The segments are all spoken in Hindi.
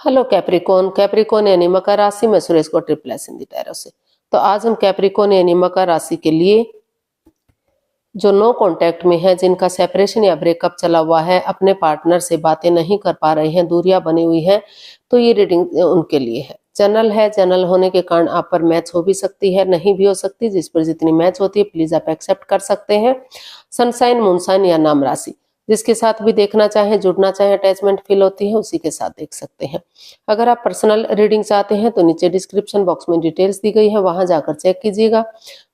Hello Capricorn. कैप्रिकॉन यानी मकर राशि में सुरेश को ट्रिप्लेस इन दी टैरो से। तो आज हम कैप्रिकॉन यानी मकर राशि के लिए जो नो कांटेक्ट में है, जिनका सेपरेशन या ब्रेकअप चला हुआ है, अपने पार्टनर से बातें नहीं कर पा रहे हैं, दूरियां बनी हुई हैं, तो ये रीडिंग उनके लिए है। जनरल है, जनरल होने के कारण आप पर मैच हो भी सकती है, नहीं भी हो सकती। जिस पर जितनी मैच होती है प्लीज आप एक्सेप्ट कर सकते हैं। सनसाइन, मूनसाइन या नाम राशि, जिसके साथ भी देखना चाहें, जुड़ना चाहें, अटैचमेंट फील होती है, उसी के साथ देख सकते हैं। अगर आप पर्सनल रीडिंग चाहते हैं तो नीचे डिस्क्रिप्शन बॉक्स में डिटेल्स दी गई है, वहां जाकर चेक कीजिएगा।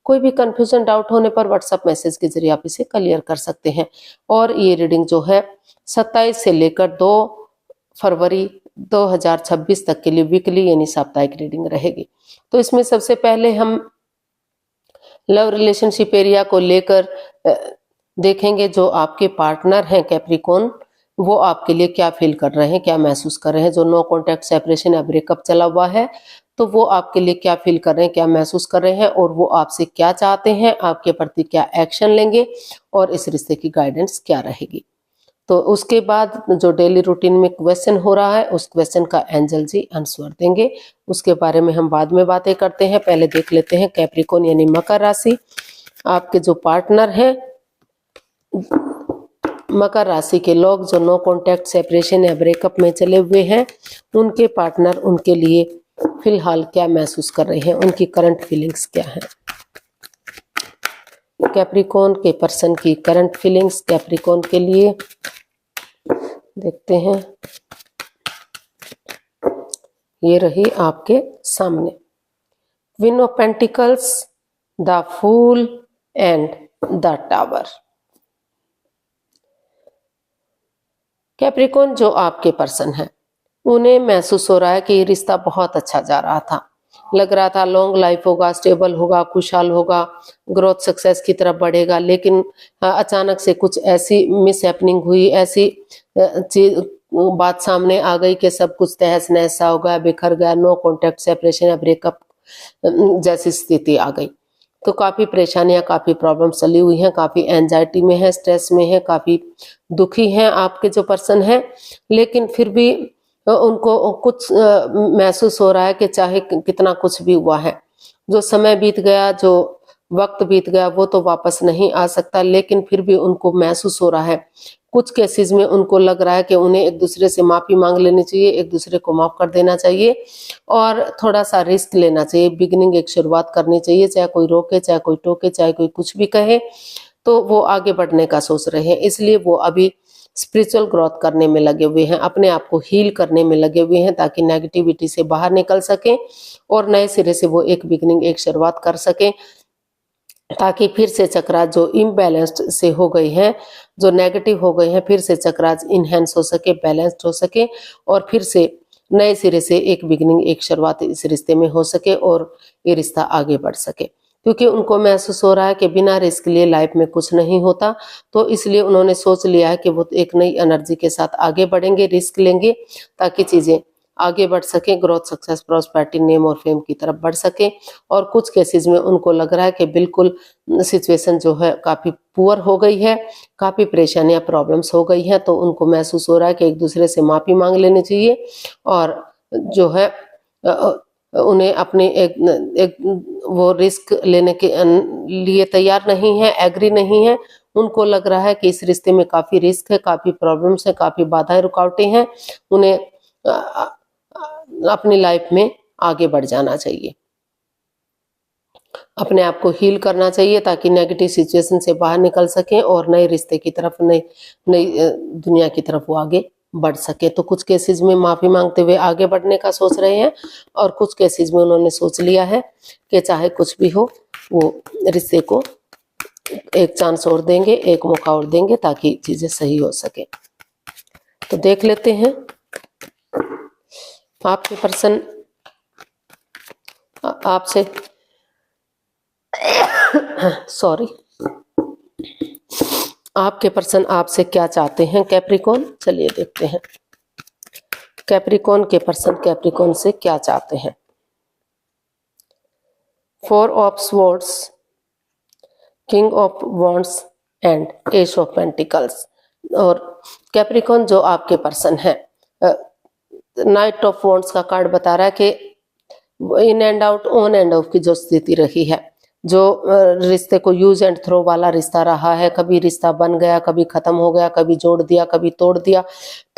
कोई भी कंफ्यूजन, डाउट होने पर व्हाट्सएप मैसेज के जरिए आप इसे क्लियर कर सकते हैं। और ये रीडिंग जो है 27 से लेकर 2 फरवरी 2026 तक के लिए वीकली यानी साप्ताहिक रीडिंग रहेगी। तो इसमें सबसे पहले हम लव रिलेशनशिप एरिया को लेकर देखेंगे। जो आपके पार्टनर हैं कैप्रिकॉन, वो आपके लिए क्या फील कर रहे हैं, क्या महसूस कर रहे हैं। जो नो कॉन्टैक्ट, सेपरेशन या ब्रेकअप चला हुआ है, तो वो आपके लिए क्या फील कर रहे हैं, क्या महसूस कर रहे हैं, और वो आपसे क्या चाहते हैं, आपके प्रति क्या एक्शन लेंगे, और इस रिश्ते की गाइडेंस क्या रहेगी। तो उसके बाद जो डेली रूटीन में क्वेश्चन हो रहा है, उस क्वेश्चन का एंजल जी आंसर देंगे। उसके बारे में हम बाद में बातें करते हैं। पहले देख लेते हैं कैप्रिकॉन यानी मकर राशि। आपके जो पार्टनर हैं मकर राशि के लोग, जो नो कॉन्टैक्ट, सेपरेशन या ब्रेकअप में चले हुए हैं, उनके पार्टनर उनके लिए फिलहाल क्या महसूस कर रहे हैं, उनकी करंट फीलिंग्स क्या है। कैप्रिकॉन के पर्सन की करंट फीलिंग्स कैप्रिकॉन के लिए देखते हैं। ये रही आपके सामने queen of pentacles, the fool and the tower. Capricorn जो आपके पर्सन है, उन्हें महसूस हो रहा है कि ये रिश्ता बहुत अच्छा जा रहा था, लग रहा था लॉन्ग लाइफ होगा, स्टेबल होगा, खुशहाल होगा, ग्रोथ सक्सेस की तरफ बढ़ेगा। लेकिन अचानक से कुछ ऐसी मिस हैपनिंग हुई, ऐसी चीज बात सामने आ गई कि सब कुछ तहस नहस सा हो गया, बिखर गया। नो कॉन्टैक्ट, सेपरेशन या ब्रेकअप जैसी स्थिति आ गई। तो काफी परेशानियां, काफी प्रॉब्लम चली हुई हैं, काफी एंजाइटी में है, स्ट्रेस में है, काफी दुखी हैं आपके जो पर्सन है। लेकिन फिर भी उनको कुछ महसूस हो रहा है कि चाहे कितना कुछ भी हुआ है, जो समय बीत गया, जो वक्त बीत गया, वो तो वापस नहीं आ सकता। लेकिन फिर भी उनको महसूस हो रहा है, कुछ केसेस में उनको लग रहा है कि उन्हें एक दूसरे से माफी मांग लेनी चाहिए, एक दूसरे को माफ कर देना चाहिए, और थोड़ा सा रिस्क लेना चाहिए। बिगिनिंग, एक शुरुआत करनी चाहिए, चाहे कोई रोके, चाहे कोई टोके, चाहे कोई कुछ भी कहे, तो वो आगे बढ़ने का सोच रहे हैं। इसलिए वो अभी स्पिरिचुअल ग्रोथ करने में लगे हुए हैं, अपने आप को हील करने में लगे हुए हैं, ताकि नेगेटिविटी से बाहर निकल सकें और नए सिरे से वो एक बिगिनिंग, एक शुरुआत कर सकें, ताकि फिर से चक्रात जो इम्बैलेंस्ड से हो गई है, जो नेगेटिव हो गए हैं, फिर से चक्रात इनहेंस हो सके, बैलेंस्ड हो सके, और फिर से नए सिरे से एक बिगिनिंग, एक शुरुआत इस रिश्ते में हो सके और ये रिश्ता आगे बढ़ सके। क्योंकि उनको महसूस हो रहा है कि बिना रिस्क लिए लाइफ में कुछ नहीं होता। तो इसलिए उन्होंने सोच लिया है कि वो एक नई एनर्जी के साथ आगे बढ़ेंगे, रिस्क लेंगे, ताकि चीजें आगे बढ़ सके, ग्रोथ, सक्सेस, प्रॉस्पेरिटी, नेम और फेम की तरफ बढ़ सके। और कुछ केसेस में उनको लग रहा है कि बिल्कुल सिचुएशन जो है काफी पुअर हो गई है, काफी परेशानियां, प्रॉब्लम्स हो गई हैं। तो उनको महसूस हो रहा है कि एक दूसरे से माफी मांग लेनी चाहिए, और जो है उन्हें अपने एक वो रिस्क लेने के लिए तैयार नहीं है, एग्री नहीं है। उनको लग रहा है कि इस रिश्ते में काफी रिस्क है, काफी प्रॉब्लम्स है, काफी बाधाएं, रुकावटें हैं। उन्हें अपनी लाइफ में आगे बढ़ जाना चाहिए, अपने आप को हील करना चाहिए, ताकि नेगेटिव सिचुएशन से बाहर निकल सकें और नए रिश्ते की तरफ, नई नई दुनिया की तरफ वो आगे बढ़ सके। तो कुछ केसेस में माफी मांगते हुए आगे बढ़ने का सोच रहे हैं, और कुछ केसेस में उन्होंने सोच लिया है कि चाहे कुछ भी हो, वो रिश्ते को एक चांस और देंगे, एक मौका और देंगे, ताकि चीजें सही हो सके। तो देख लेते हैं आपके पर्सन आपसे सॉरी आपके पर्सन आपसे क्या चाहते हैं कैप्रिकॉन। चलिए देखते हैं कैप्रिकॉन के पर्सन कैप्रिकॉन से क्या चाहते हैं। 4 of swords, king of wands and S of pentacles. और कैप्रिकॉन जो आपके पर्सन है, नाइट ऑफ वॉन्ड्स का कार्ड बता रहा है कि in and out, on end of की जो स्थिति रही है, जो रिश्ते को यूज एंड थ्रो वाला रिश्ता रहा है, कभी रिश्ता बन गया, कभी खत्म हो गया, कभी जोड़ दिया, कभी तोड़ दिया,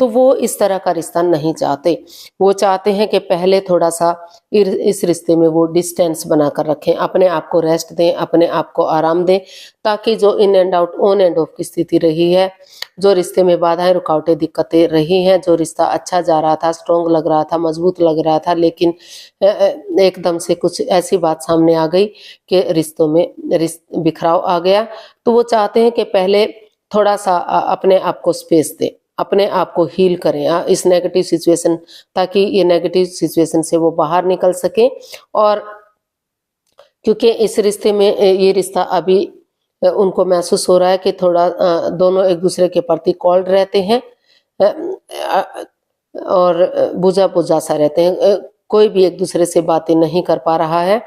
तो वो इस तरह का रिश्ता नहीं चाहते। वो चाहते हैं कि पहले थोड़ा सा इस रिश्ते में वो डिस्टेंस बनाकर रखें, अपने आप को रेस्ट दें, अपने आप को आराम दें, ताकि जो in and out, on end of की स्थिति रही है, जो रिश्ते में बाधाएं, रुकावटें, दिक्कतें रही हैं, जो रिश्ता अच्छा जा रहा था, स्ट्रॉन्ग लग रहा था, मजबूत लग रहा था, लेकिन एकदम से कुछ ऐसी बात सामने आ गई कि रिश्तों में बिखराव आ गया। तो वो चाहते हैं कि पहले थोड़ा सा अपने आप को स्पेस दें, अपने आप को हील करें इस नेगेटिव सिचुएशन, ताकि ये नेगेटिव सिचुएशन से वो बाहर निकल सकें। और क्योंकि इस रिश्ते में ये रिश्ता अभी उनको महसूस हो रहा है कि थोड़ा दोनों एक दूसरे के प्रति कॉल्ड रहते हैं और बुझा बुझा सा रहते हैं, कोई भी एक दूसरे से बातें नहीं कर पा रहा है,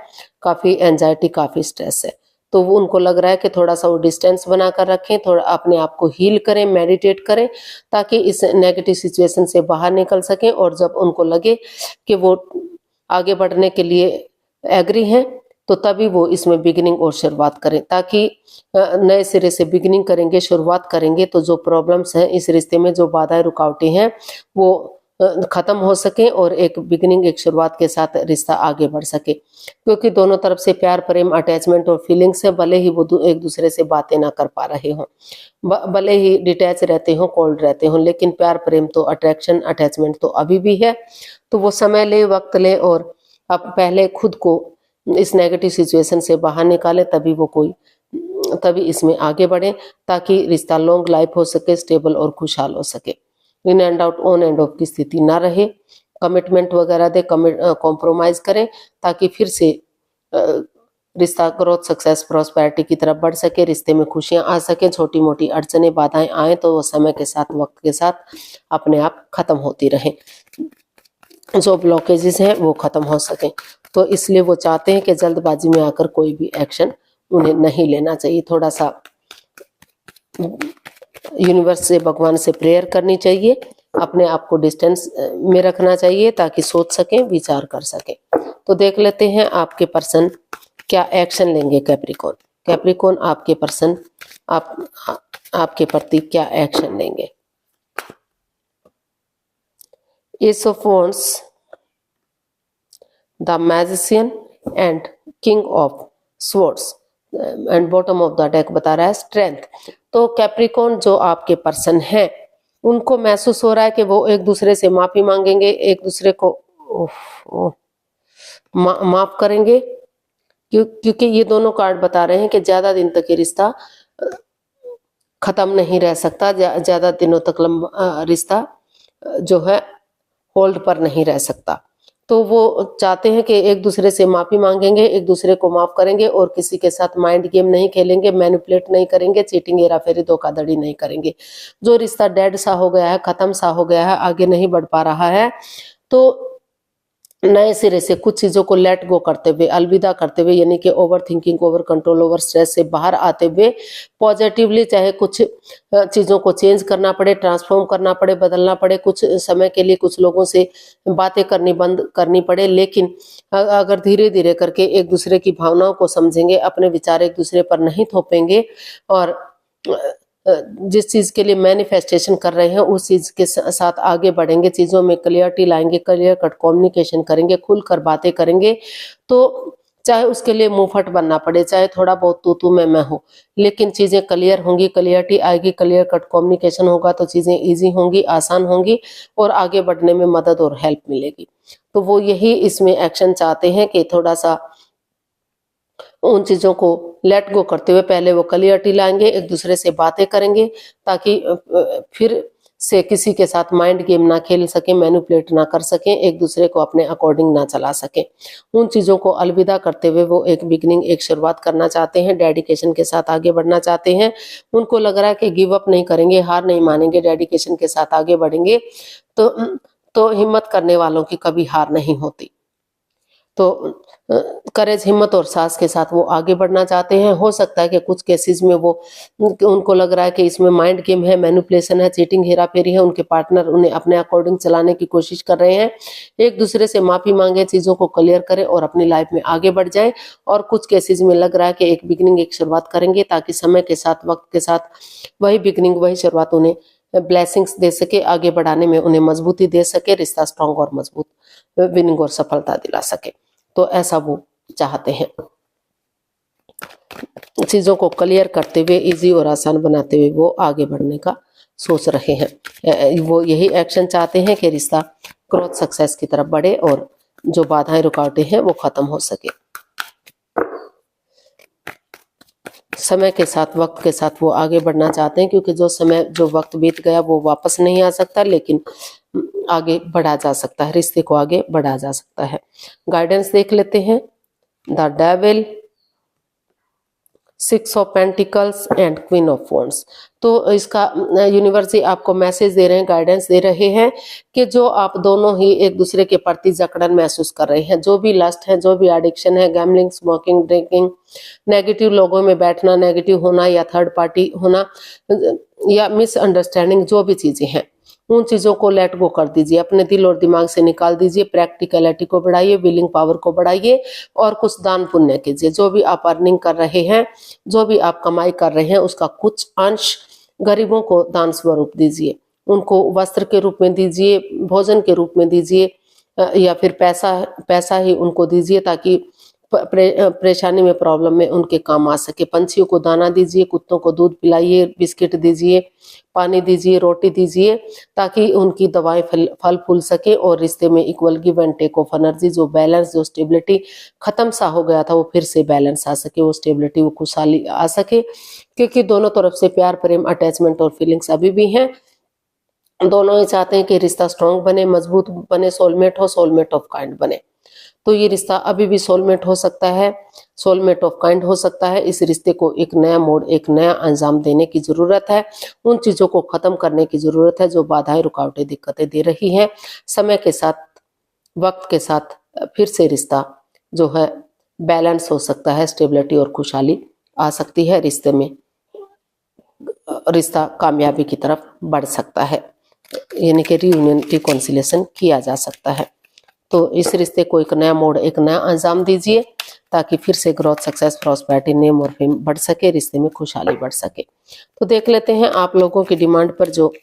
काफी एंजाइटी, काफी स्ट्रेस है। तो वो उनको लग रहा है कि थोड़ा सा वो डिस्टेंस बनाकर रखें, थोड़ा अपने आप को हील करें, मेडिटेट करें, ताकि इस नेगेटिव सिचुएशन से बाहर निकल सकें। और जब उनको लगे कि वो आगे बढ़ने के लिए एग्री हैं, तो तभी वो इसमें बिगिनिंग और शुरुआत करें, ताकि नए सिरे से बिगिनिंग करेंगे, शुरुआत करेंगे, तो जो प्रॉब्लम्स हैं इस रिश्ते में, जो बाधाएं, रुकावटें हैं, वो खत्म हो सके और एक बिगिनिंग, एक शुरुआत के साथ रिश्ता आगे बढ़ सके। क्योंकि दोनों तरफ से प्यार, प्रेम, अटैचमेंट और फीलिंग्स है, भले ही वो एक दूसरे से बातें ना कर पा रहे हों, भले ही डिटैच रहते हों, कोल्ड रहते हों, लेकिन प्यार, प्रेम तो, अट्रैक्शन, अटैचमेंट तो अभी भी है। तो वो समय ले, वक्त ले और अब पहले खुद को इस नेगेटिव सिचुएशन से बाहर निकाले, तभी इसमें आगे बढ़े, ताकि रिश्ता लॉन्ग लाइफ हो सके, स्टेबल और खुशहाल हो सके, in and out, on end of की स्थिति ना रहे। कमिटमेंट वगैरह दे, कॉम्प्रोमाइज करें, ताकि फिर से रिश्ता ग्रोथ, सक्सेस, प्रॉस्पेरिटी की तरफ बढ़ सके, रिश्ते में खुशियां आ सके, छोटी मोटी अड़चने, बाधाएं आए तो वो समय के साथ, वक्त के साथ अपने आप खत्म होती रहें, जो ब्लॉकेजेस हैं वो खत्म हो सके। तो इसलिए वो चाहते हैं कि जल्दबाजी में आकर कोई भी एक्शन उन्हें नहीं लेना चाहिए, थोड़ा सा यूनिवर्स से, भगवान से प्रेयर करनी चाहिए, अपने आप को डिस्टेंस में रखना चाहिए, ताकि सोच सकें, विचार कर सकें। तो देख लेते हैं आपके पर्सन क्या एक्शन लेंगे। कैप्रिकॉर्न आपके पर्सन आपके प्रति क्या एक्शन लेंगे। S of wands, the magician and king of swords and bottom of the deck बता रहा है स्ट्रेंथ। तो कैप्रिकॉर्न जो आपके पर्सन है, उनको महसूस हो रहा है कि वो एक दूसरे से माफी मांगेंगे, एक दूसरे को माफ करेंगे, क्योंकि ये दोनों कार्ड बता रहे हैं कि ज्यादा दिन तक ये रिश्ता खत्म नहीं रह सकता, ज्यादा दिनों तक लंबा रिश्ता जो है होल्ड पर नहीं रह सकता। तो वो चाहते हैं कि एक दूसरे से माफी मांगेंगे, एक दूसरे को माफ करेंगे और किसी के साथ माइंड गेम नहीं खेलेंगे, मैनिपुलेट नहीं करेंगे, चीटिंग, हेराफेरी, धोखाधड़ी नहीं करेंगे। जो रिश्ता डेड सा हो गया है, खत्म सा हो गया है, आगे नहीं बढ़ पा रहा है, तो नए सिरे से कुछ चीजों को लेट गो करते हुए, अलविदा करते हुए, यानी कि over thinking, over control, over stress से बाहर आते हुए पॉजिटिवली, चाहे कुछ चीजों को चेंज करना पड़े, ट्रांसफॉर्म करना पड़े, बदलना पड़े, कुछ समय के लिए कुछ लोगों से बातें करनी बंद करनी पड़े, लेकिन अगर धीरे धीरे करके एक दूसरे की भावनाओं को समझेंगे, अपने विचार एक दूसरे पर नहीं थोपेंगे और जिस चीज के लिए मैनिफेस्टेशन कर रहे हैं उस चीज के साथ आगे बढ़ेंगे, चीजों में क्लियरिटी लाएंगे, क्लियर कट कम्युनिकेशन करेंगे, खुलकर बातें करेंगे, तो चाहे उसके लिए मुंहफट बनना पड़े, चाहे थोड़ा बहुत तू मैं हो, लेकिन चीजें क्लियर होंगी, क्लियरिटी आएगी, क्लियर कट कम्युनिकेशन होगा, तो चीजें इजी होंगी, आसान होंगी और आगे बढ़ने में मदद और हेल्प मिलेगी। तो वो यही इसमें एक्शन चाहते हैं कि थोड़ा सा उन चीजों को लेट गो करते हुए पहले वो क्लियरिटी लाएंगे, एक दूसरे से बातें करेंगे, ताकि फिर से किसी के साथ माइंड गेम ना खेल सके, मैनिपुलेट ना कर सके, एक दूसरे को अपने अकॉर्डिंग ना चला सके। उन चीजों को अलविदा करते हुए वो एक बिगिनिंग, एक शुरुआत करना चाहते हैं, डेडिकेशन के साथ आगे बढ़ना चाहते हैं। उनको लग रहा है कि गिव अप नहीं करेंगे, हार नहीं मानेंगे, डेडिकेशन के साथ आगे बढ़ेंगे, तो हिम्मत करने वालों की कभी हार नहीं होती। तो करेज, हिम्मत और साहस के साथ वो आगे बढ़ना चाहते हैं। हो सकता है कि कुछ केसेस में वो उनको लग रहा है कि इसमें माइंड गेम है, मैनिपुलेशन है, चीटिंग, हेरा फेरी है, उनके पार्टनर उन्हें अपने अकॉर्डिंग चलाने की कोशिश कर रहे हैं। एक दूसरे से माफी मांगे, चीजों को क्लियर करें और अपनी लाइफ में आगे बढ़ जाएं। और कुछ केसेस में लग रहा है कि एक बिगिनिंग, एक शुरुआत करेंगे, ताकि समय के साथ, वक्त के साथ वही बिगिनिंग, वही शुरुआत उन्हें ब्लेसिंग्स दे सके, आगे बढ़ाने में उन्हें मजबूती दे सके, रिश्ता स्ट्रांग और मजबूत, विनिंग और सफलता दिला सके। तो ऐसा वो चाहते हैं। चीजों को क्लियर करते हुए, इजी और आसान बनाते हुए वो आगे बढ़ने का सोच रहे हैं। वो यही एक्शन चाहते हैं कि रिश्ता ग्रोथ, सक्सेस की तरफ बढ़े और जो बाधाएं, रुकावटें हैं वो खत्म हो सके। समय के साथ, वक्त के साथ वो आगे बढ़ना चाहते हैं, क्योंकि जो समय, जो वक्त बीत गया वो वापस नहीं आ सकता, लेकिन आगे बढ़ा जा सकता है, रिश्ते को आगे बढ़ा जा सकता है। गाइडेंस देख लेते हैं। The devil, 6 of pentacles and queen of wands. तो इसका यूनिवर्स ही आपको मैसेज दे रहे हैं, गाइडेंस दे रहे हैं कि जो आप दोनों ही एक दूसरे के प्रति जकड़न महसूस कर रहे हैं, जो भी लस्ट है, जो भी एडिक्शन है, गैम्बलिंग, स्मोकिंग, ड्रिंकिंग, नेगेटिव लोगों में बैठना, नेगेटिव होना या थर्ड पार्टी होना या मिसअंडरस्टैंडिंग, जो भी चीजें हैं उन चीजों को लेट गो कर दीजिए, अपने दिल और दिमाग से निकाल दीजिए। प्रैक्टिकलिटी को बढ़ाइए, विलिंग पावर को बढ़ाइए और कुछ दान पुण्य कीजिए। जो भी आप अर्निंग कर रहे हैं, जो भी आप कमाई कर रहे हैं, उसका कुछ अंश गरीबों को दान स्वरूप दीजिए। उनको वस्त्र के रूप में दीजिए, भोजन के रूप में दीजिए, या फिर पैसा ही उनको दीजिए, ताकि परेशानी में, प्रॉब्लम में उनके काम आ सके। पंछियों को दाना दीजिए, कुत्तों को दूध पिलाइए, बिस्किट दीजिए, पानी दीजिए, रोटी दीजिए, ताकि उनकी दवाएं फल फूल सके और रिश्ते में equal give and take of energy, जो बैलेंस, जो स्टेबिलिटी खत्म सा हो गया था, वो फिर से बैलेंस आ सके, वो स्टेबिलिटी, वो खुशहाली आ सके। क्योंकि दोनों तरफ से प्यार, प्रेम, अटैचमेंट और फीलिंग्स अभी भी हैं। दोनों ही चाहते हैं कि रिश्ता स्ट्रांग बने, मजबूत बने, सोलमेट हो, सोलमेट ऑफ काइंड बने। तो ये रिश्ता अभी भी सोलमेट हो सकता है, सोलमेट ऑफ काइंड हो सकता है। इस रिश्ते को एक नया मोड़, एक नया अंजाम देने की जरूरत है। उन चीजों को खत्म करने की जरूरत है जो बाधाएं, रुकावटें, दिक्कतें दे रही हैं। समय के साथ, वक्त के साथ फिर से रिश्ता जो है बैलेंस हो सकता है, स्टेबिलिटी और खुशहाली आ सकती है रिश्ते में, रिश्ता कामयाबी की तरफ बढ़ सकता है, यानी कि रीयूनियन, रिकॉन्सिलिएशन किया जा सकता है। तो इस रिश्ते को एक नया मोड़, एक नया अंजाम दीजिए, ताकि फिर से ग्रोथ, सक्सेस, प्रॉस्पेरिटी, नेम और फेम बढ़ सके, रिश्ते में खुशहाली बढ़ सके। तो देख लेते हैं आप लोगों की डिमांड पर जो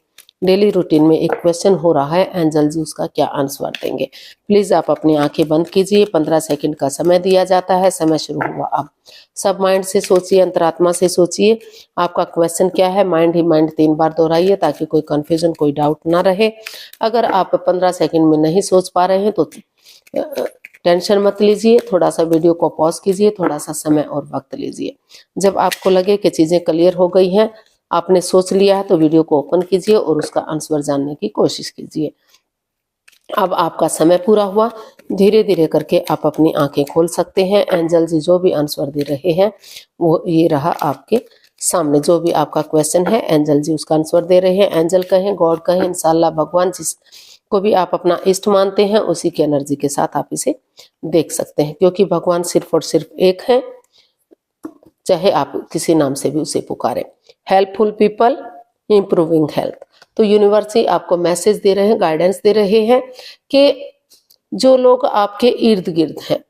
डेली रूटीन में एक क्वेश्चन हो रहा है, एंजल जी उसका क्या आंसर देंगे। प्लीज आप अपनी आंखें बंद कीजिए। 15 सेकंड का समय दिया जाता है। समय शुरू हुआ। आप सब माइंड से सोचिए, अंतरात्मा से सोचिए आपका क्वेश्चन क्या है। माइंड ही माइंड 3 बार दोहराइए, ताकि कोई कंफ्यूजन, कोई डाउट ना रहे। अगर आप 15 सेकंड में नहीं सोच पा रहे हैं तो टेंशन मत लीजिए, थोड़ा सा वीडियो को पॉज कीजिए, थोड़ा सा समय और वक्त लीजिए। जब आपको लगे कि चीजें क्लियर हो गई हैं, आपने सोच लिया है, तो वीडियो को ओपन कीजिए और उसका आंसर जानने की कोशिश कीजिए। अब आपका समय पूरा हुआ। धीरे धीरे करके आप अपनी आंखें खोल सकते हैं। एंजल जी जो भी आंसर दे रहे हैं वो ये रहा आपके सामने। जो भी आपका क्वेश्चन है, एंजल जी उसका आंसर दे रहे हैं। एंजल कहें, गॉड कहें, इंशाल्लाह, भगवान, जिसको भी आप अपना इष्ट मानते हैं, उसी की एनर्जी के साथ आप इसे देख सकते हैं, क्योंकि भगवान सिर्फ और सिर्फ एक है, चाहे आप किसी नाम से भी उसे पुकारें। Helpful people, improving health. तो यूनिवर्स ही आपको मैसेज दे रहे हैं, गाइडेंस दे रहे हैं कि जो लोग आपके इर्द गिर्द हैं,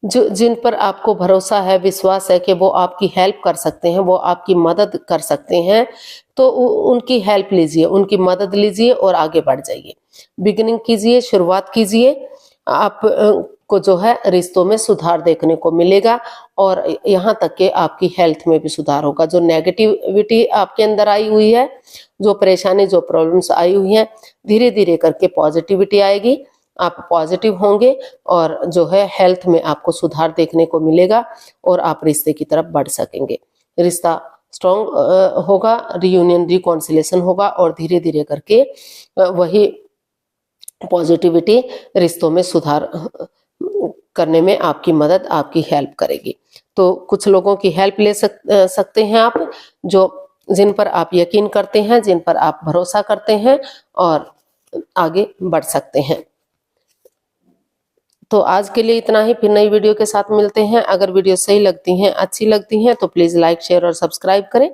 जो जिन पर आपको भरोसा है, विश्वास है कि वो आपकी हेल्प कर सकते हैं, वो आपकी मदद कर सकते हैं, तो उनकी हेल्प लीजिए, उनकी मदद लीजिए और आगे बढ़ जाइए। बिगिनिंग कीजिए, शुरुआत कीजिए। आप को जो है रिश्तों में सुधार देखने को मिलेगा और यहाँ तक कि आपकी हेल्थ में भी सुधार होगा। जो नेगेटिविटी आपके अंदर आई हुई है, जो परेशानी, जो प्रॉब्लम्स आई हुई हैं, धीरे धीरे करके पॉजिटिविटी आएगी। आप पॉजिटिव होंगे और जो है हेल्थ में आपको सुधार देखने को मिलेगा और आप रिश्ते की तरफ बढ़ सकेंगे। रिश्ता स्ट्रॉन्ग होगा, रियूनियन, रिकॉन्सिलेशन होगा और धीरे धीरे करके वही पॉजिटिविटी रिश्तों में सुधार करने में आपकी मदद, आपकी हेल्प करेगी। तो कुछ लोगों की हेल्प ले सकते हैं आप, जो जिन पर आप यकीन करते हैं, जिन पर आप भरोसा करते हैं और आगे बढ़ सकते हैं। तो आज के लिए इतना ही, फिर नई वीडियो के साथ मिलते हैं। अगर वीडियो सही लगती हैं, अच्छी लगती हैं तो प्लीज लाइक, शेयर और सब्सक्राइब करें।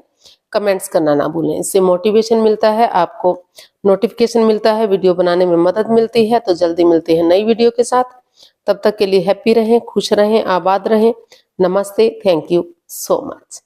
कमेंट्स करना ना भूलें, इससे मोटिवेशन मिलता है, आपको नोटिफिकेशन मिलता है, वीडियो बनाने में मदद मिलती है। तो जल्दी मिलते हैं नई वीडियो के साथ। तब तक के लिए हैप्पी रहें, खुश रहें, आबाद रहें। नमस्ते, थैंक यू सो मच।